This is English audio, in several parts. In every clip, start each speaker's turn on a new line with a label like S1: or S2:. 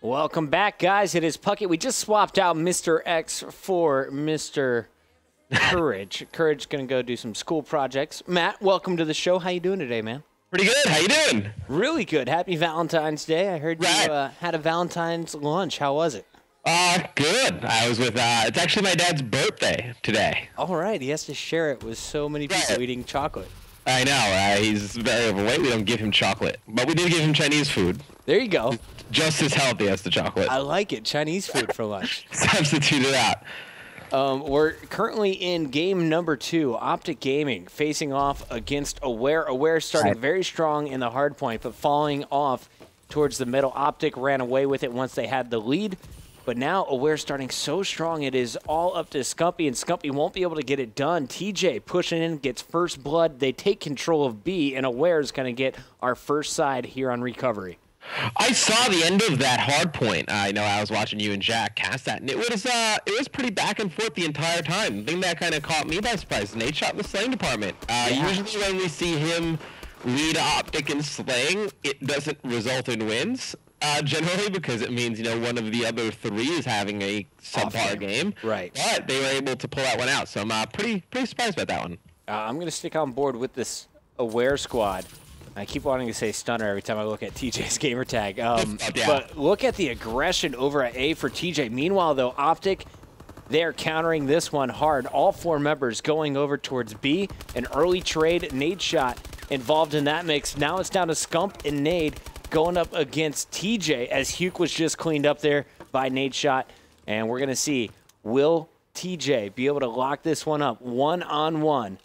S1: Welcome back, guys. It is Puckett. We just swapped out Mr. X for Mr. Courage. Courage going to go do some school projects. Matt, welcome to the show. How you doing today, man?
S2: Pretty good. How you doing?
S1: Really good. Happy Valentine's Day. I heard you had a Valentine's lunch. How was it?
S2: Good. I was with, it's actually my dad's birthday today.
S1: All right. He has to share it with so many people eating chocolate.
S2: I know. He's very overweight. We don't give him chocolate. But we did give him Chinese food.
S1: There you go.
S2: Just as healthy as the chocolate.
S1: I like it. Chinese food for lunch.
S2: Substitute it out.
S1: We're currently in game number 2, OpTic Gaming, facing off against Aware. Aware starting very strong in the hard point, but falling off towards the middle. OpTic ran away with it once they had the lead, but now Aware starting so strong it is all up to Scumpy, and Scumpy won't be able to get it done. TJ pushing in, gets first blood. They take control of B, and Aware is going to get our first side here on recovery.
S2: I saw the end of that hard point. I know I was watching you and Jack cast that, and it was pretty back and forth the entire time. The thing that kind of caught me by surprise, Nate shot in the slaying department. Usually when we see him lead OpTic in slaying, it doesn't result in wins. Generally, because it means, one of the other 3 is having a subpar game.
S1: Right.
S2: But they were able to pull that one out, so I'm pretty surprised about that one.
S1: I'm going to stick on board with this Aware squad. I keep wanting to say stunner every time I look at TJ's gamer tag. But look at the aggression over at A for TJ. Meanwhile, though, OpTic, they're countering this one hard. All 4 members going over towards B. An early trade, nade shot involved in that mix. Now it's down to Scump and Nade going up against TJ as Huke was just cleaned up there by nade shot. And we're going to see, will TJ be able to lock this one up one-on-one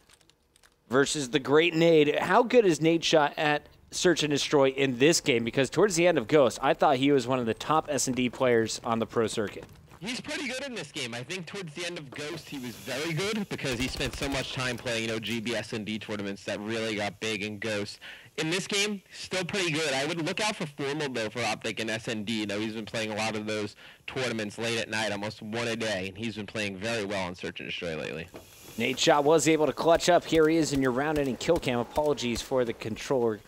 S1: versus the great Nade? How good is Nade shot at Search and Destroy in this game? Because towards the end of Ghost, I thought he was one of the top S&D players on the pro circuit.
S2: He's pretty good in this game. I think towards the end of Ghost, he was very good because he spent so much time playing, GBS and D tournaments that really got big in Ghost. In this game, still pretty good. I would look out for Formal, though, for OpTic and SND. He's been playing a lot of those tournaments late at night, almost one a day, and he's been playing very well on Search and Destroy lately.
S1: Nade shot was able to clutch up. Here he is in your round-ending kill cam. Apologies for the controller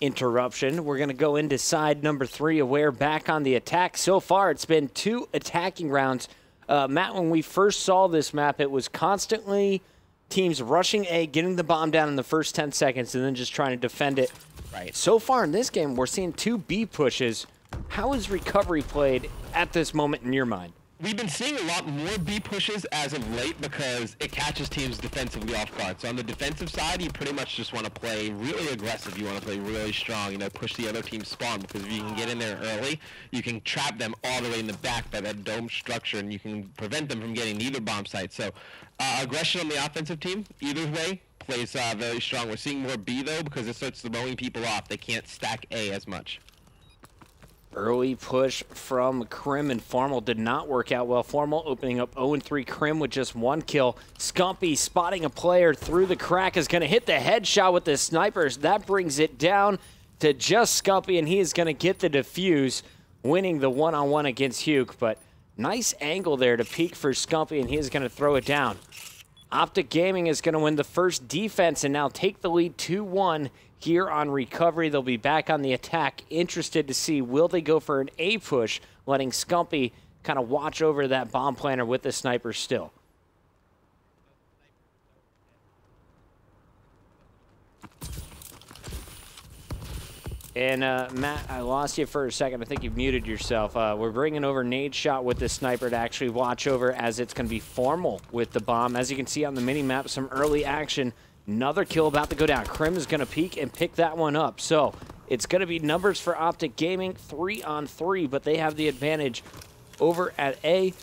S1: interruption. We're going to go into side number 3. Aware back on the attack. So far, it's been 2 attacking rounds. Matt, when we first saw this map, it was constantly teams rushing A, getting the bomb down in the first 10 seconds, and then just trying to defend it.
S2: Right.
S1: So far in this game, we're seeing 2 B pushes. How is recovery played at this moment in your mind?
S2: We've been seeing a lot more B pushes as of late because it catches teams defensively off guard. So on the defensive side, you pretty much just want to play really aggressive. You want to play really strong, push the other team's spawn, because if you can get in there early, you can trap them all the way in the back by that dome structure, and you can prevent them from getting either bomb site. So aggression on the offensive team, either way, plays very strong. We're seeing more B, though, because it starts throwing people off. They can't stack A as much.
S1: Early push from Krim and Formal did not work out well. Formal opening up 0-3. Krim with just 1 kill. Scumpy spotting a player through the crack is going to hit the headshot with the snipers. That brings it down to just Scumpy, and he is going to get the defuse, winning the one-on-one against Huke. But nice angle there to peek for Scumpy, and he is going to throw it down. OpTic Gaming is going to win the first defense and now take the lead 2-1 here on recovery. They'll be back on the attack. Interested to see, will they go for an A push, letting Scumpy kind of watch over that bomb planter with the sniper still. And Matt, I lost you for a second. I think you've muted yourself. We're bringing over nade shot with the sniper to actually watch over, as it's going to be Formal with the bomb. As you can see on the mini map, some early action. Another kill about to go down. Krim is going to peek and pick that one up. So it's going to be numbers for OpTic Gaming, 3-on-3, but they have the advantage over at A.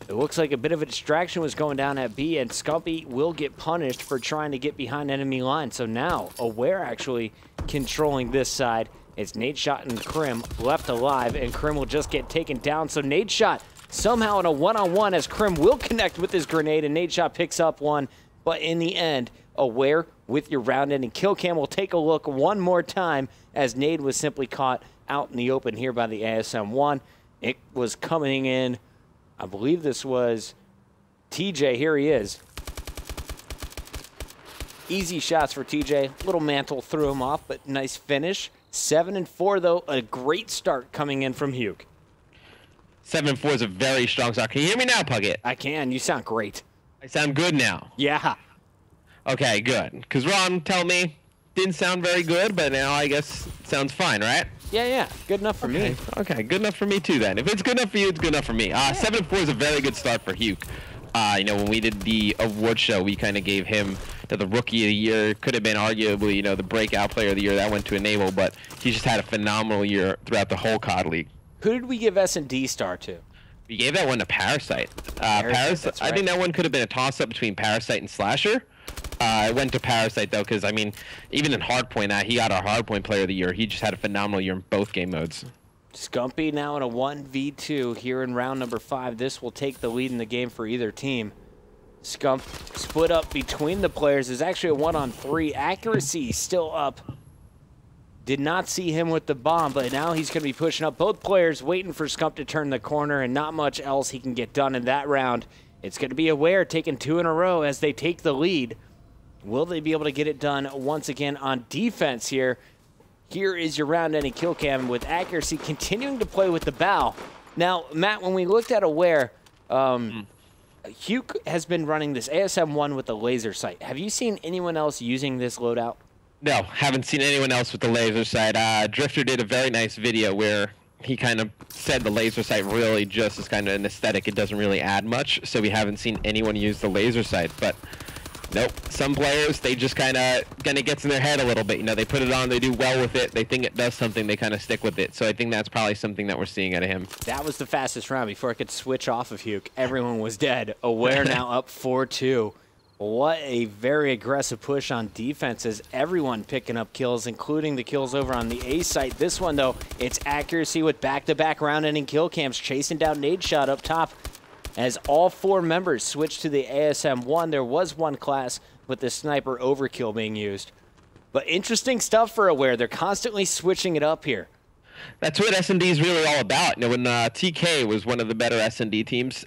S1: It looks like a bit of a distraction was going down at B, and Scumpy will get punished for trying to get behind enemy line. So now Aware actually controlling this side. It's nade shot and Krim left alive, and Krim will just get taken down. So nade shot somehow in a one-on-one as Krim will connect with his grenade, and nade shot picks up one. But in the end, Aware with your round-ending kill cam. We'll take a look one more time as Nade was simply caught out in the open here by the ASM-1. It was coming in, I believe this was TJ. Here he is. Easy shots for TJ. Little mantle threw him off, but nice finish. 7-4, though. A great start coming in from Huke.
S2: 7-4 is a very strong start. Can you hear me now, Puckett?
S1: I can. You sound great.
S2: I sound good now.
S1: Yeah.
S2: Okay, good. Because Ron, tell me, didn't sound very good, but now I guess it sounds fine, right?
S1: Yeah. Good enough for me.
S2: Okay, good enough for me too then. If it's good enough for you, it's good enough for me. 7-4 is a very good start for Hugh. You know, when we did the award show, we kind of gave him the Rookie of the Year. Could have been arguably, you know, the Breakout Player of the Year. That went to Enable, but he just had a phenomenal year throughout the whole COD League.
S1: Who did we give S&D star to?
S2: We gave that one to Parasite.
S1: Parasite,
S2: I think that one could have been a toss-up between Parasite and Slasher. I went to Parasite, though, because, I mean, even in Hardpoint, he got our Hardpoint Player of the Year. He just had a phenomenal year in both game modes.
S1: Scumpy now in a 1v2 here in round number 5. This will take the lead in the game for either team. Scump split up between the players. There's actually a 1-on-3. Accuracy still up. Did not see him with the bomb, but now he's going to be pushing up. Both players waiting for Scump to turn the corner, and not much else he can get done in that round. It's going to be Aware taking 2 in a row as they take the lead. Will they be able to get it done once again on defense here? Here is your round-ending kill cam with Accuracy continuing to play with the bow. Now, Matt, when we looked at Aware, Hugh has been running this ASM-1 with the laser sight. Have you seen anyone else using this loadout?
S2: No, haven't seen anyone else with the laser sight. Drifter did a very nice video where he kind of said the laser sight really just is kind of an aesthetic. It doesn't really add much, so we haven't seen anyone use the laser sight. But nope, some players, they just kind of gets in their head a little bit. You know, they put it on, they do well with it, they think it does something, they kind of stick with it. So I think that's probably something that we're seeing out of him.
S1: That was the fastest round before it could switch off of Hugh. Everyone was dead. Aware now up 4-2. What a very aggressive push on defense as everyone picking up kills, including the kills over on the A site. This one, though, it's Accuracy with back-to-back round-ending kill cams, chasing down Nadeshot up top. As all 4 members switch to the ASM-1, there was one class with the sniper overkill being used. But interesting stuff for Aware. They're constantly switching it up here.
S2: That's what S&D is really all about. You know, when TK was one of the better S&D teams,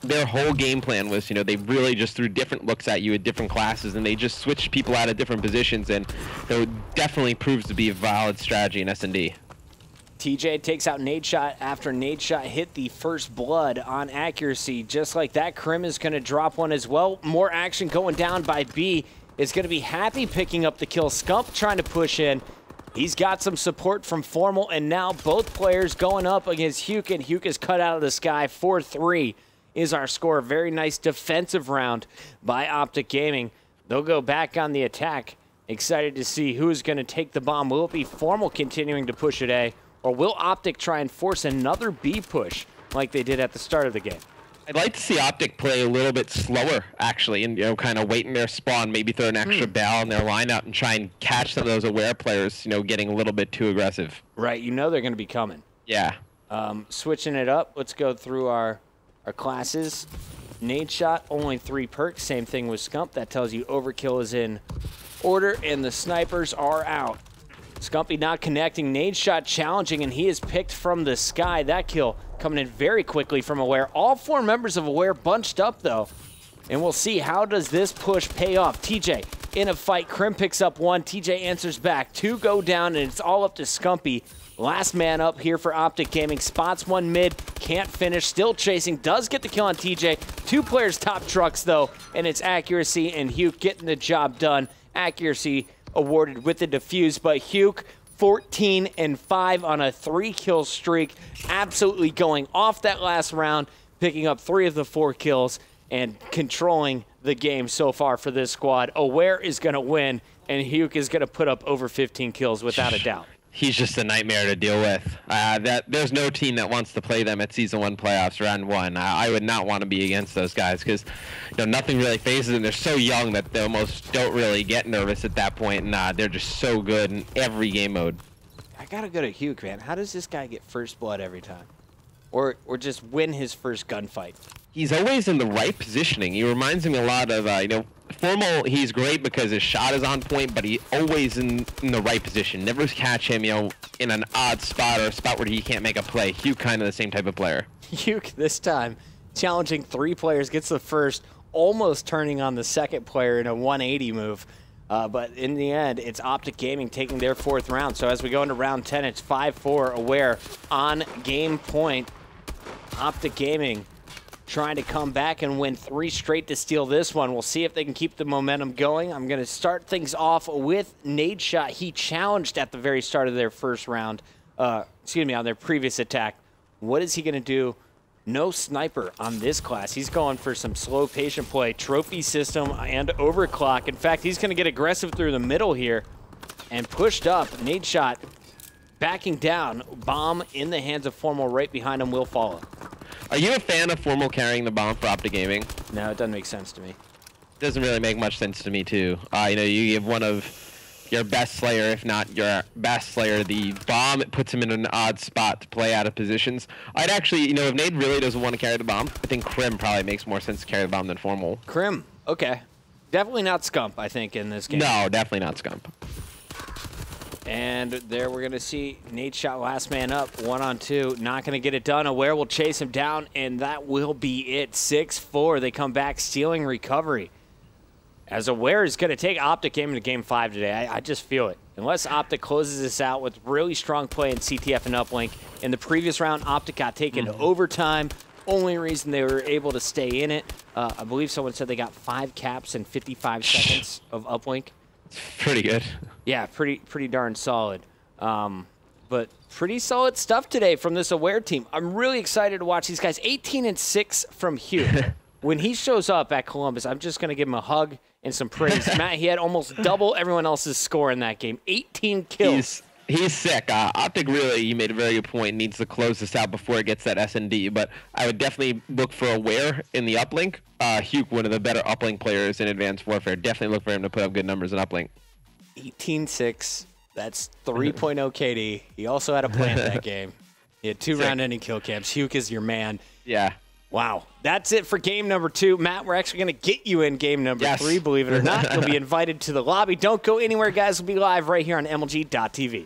S2: their whole game plan was, you know, they really just threw different looks at you at different classes, and they just switched people out of different positions, and it definitely proves to be a valid strategy in S&D.
S1: TJ takes out Nadeshot after Nadeshot hit the first blood on Accuracy. Just like that, Krim is going to drop one as well. More action going down by B. Is going to be Happy picking up the kill. Scump trying to push in. He's got some support from Formal, and now both players going up against Huk, and Huk is cut out of the sky. 4-3 is our score. Very nice defensive round by OpTic Gaming. They'll go back on the attack. Excited to see who's going to take the bomb. Will it be Formal continuing to push at A, or will OpTic try and force another B push like they did at the start of the game?
S2: I'd like to see OpTic play a little bit slower, actually, and, you know, kind of wait in their spawn, maybe throw an extra bell in their lineup and try and catch some of those Aware players, you know, getting a little bit too aggressive.
S1: Right, you know they're going to be coming.
S2: Yeah.
S1: Switching it up, let's go through our classes. Nadeshot, only 3 perks, same thing with Scump. That tells you Overkill is in order, and the snipers are out. Scumpy not connecting, Nadeshot challenging, and he is picked from the sky. That kill coming in very quickly from Aware. All 4 members of Aware bunched up, though. And we'll see, how does this push pay off? TJ in a fight. Krim picks up 1. TJ answers back. 2 go down, and it's all up to Scumpy. Last man up here for OpTic Gaming. Spots one mid. Can't finish. Still chasing. Does get the kill on TJ. 2 players top trucks, though. And it's Accuracy and Hugh getting the job done. Accuracy awarded with the defuse, but Hugh 14-5 on a 3-kill streak, absolutely going off that last round, picking up 3 of the 4 kills and controlling the game so far for this squad. Aware is going to win, and Hugh is going to put up over 15 kills without a doubt.
S2: He's just a nightmare to deal with. There's no team that wants to play them at Season 1 playoffs, Round 1. I would not want to be against those guys because, you know, nothing really phases them. They're so young that they almost don't really get nervous at that point, and they're just so good in every game mode.
S1: I got to go to Hugh, man. How does this guy get first blood every time? Or just win his first gunfight?
S2: He's always in the right positioning. He reminds me a lot of, you know, Formal. He's great because his shot is on point, but he's always in the right position. Never catch him, you know, in an odd spot or a spot where he can't make a play. Hugh kind of the same type of player.
S1: Hugh this time challenging 3 players, gets the first, almost turning on the second player in a 180 move. But in the end, it's OpTic Gaming taking their 4th round. So as we go into round 10, it's 5-4 Aware on game point. OpTic Gaming trying to come back and win 3 straight to steal this one. We'll see if they can keep the momentum going. I'm going to start things off with Nadeshot. He challenged at the very start of their first round, on their previous attack. What is he going to do? No sniper on this class. He's going for some slow, patient play, trophy system, and overclock. In fact, he's going to get aggressive through the middle here and pushed up. Nadeshot backing down. Bomb in the hands of Formal right behind him will follow.
S2: Are you a fan of Formal carrying the bomb for OpTic Gaming?
S1: No, it doesn't make sense to me.
S2: Doesn't really make much sense to me too. You give one of your best Slayer, if not your best Slayer, the bomb. It puts him in an odd spot to play out of positions. I'd actually, if Nade really doesn't want to carry the bomb, I think Crim probably makes more sense to carry the bomb than Formal.
S1: Crim, okay. Definitely not Scump, I think, in this game.
S2: No, definitely not Scump.
S1: And there we're going to see Nadeshot last man up, 1-on-2. Not going to get it done. Aware will chase him down, and that will be it. 6-4. They come back stealing recovery. As Aware is going to take OpTic Gaming to Game 5 today. I just feel it. Unless OpTic closes this out with really strong play in CTF and uplink. In the previous round, OpTic got taken to overtime. Only reason they were able to stay in it, I believe someone said they got 5 caps in 55 seconds of uplink.
S2: Pretty good.
S1: Yeah, pretty darn solid. But pretty solid stuff today from this Aware team. I'm really excited to watch these guys. 18-6 from Hugh. When he shows up at Columbus, I'm just going to give him a hug and some praise. Matt, he had almost double everyone else's score in that game. 18 kills.
S2: He's sick. OpTic really, you made a very good point, needs to close this out before it gets that S&D, but I would definitely look for Aware in the uplink. Hugh, one of the better uplink players in Advanced Warfare. Definitely look for him to put up good numbers in uplink.
S1: 18-6. That's 3.0 KD. He also had a plant that game. He had 2 round-ending kill cams. Hugh is your man.
S2: Yeah.
S1: Wow. That's it for game number 2. Matt, we're actually going to get you in game number 3, believe it or not. You'll be invited to the lobby. Don't go anywhere, guys. We'll be live right here on MLG.tv.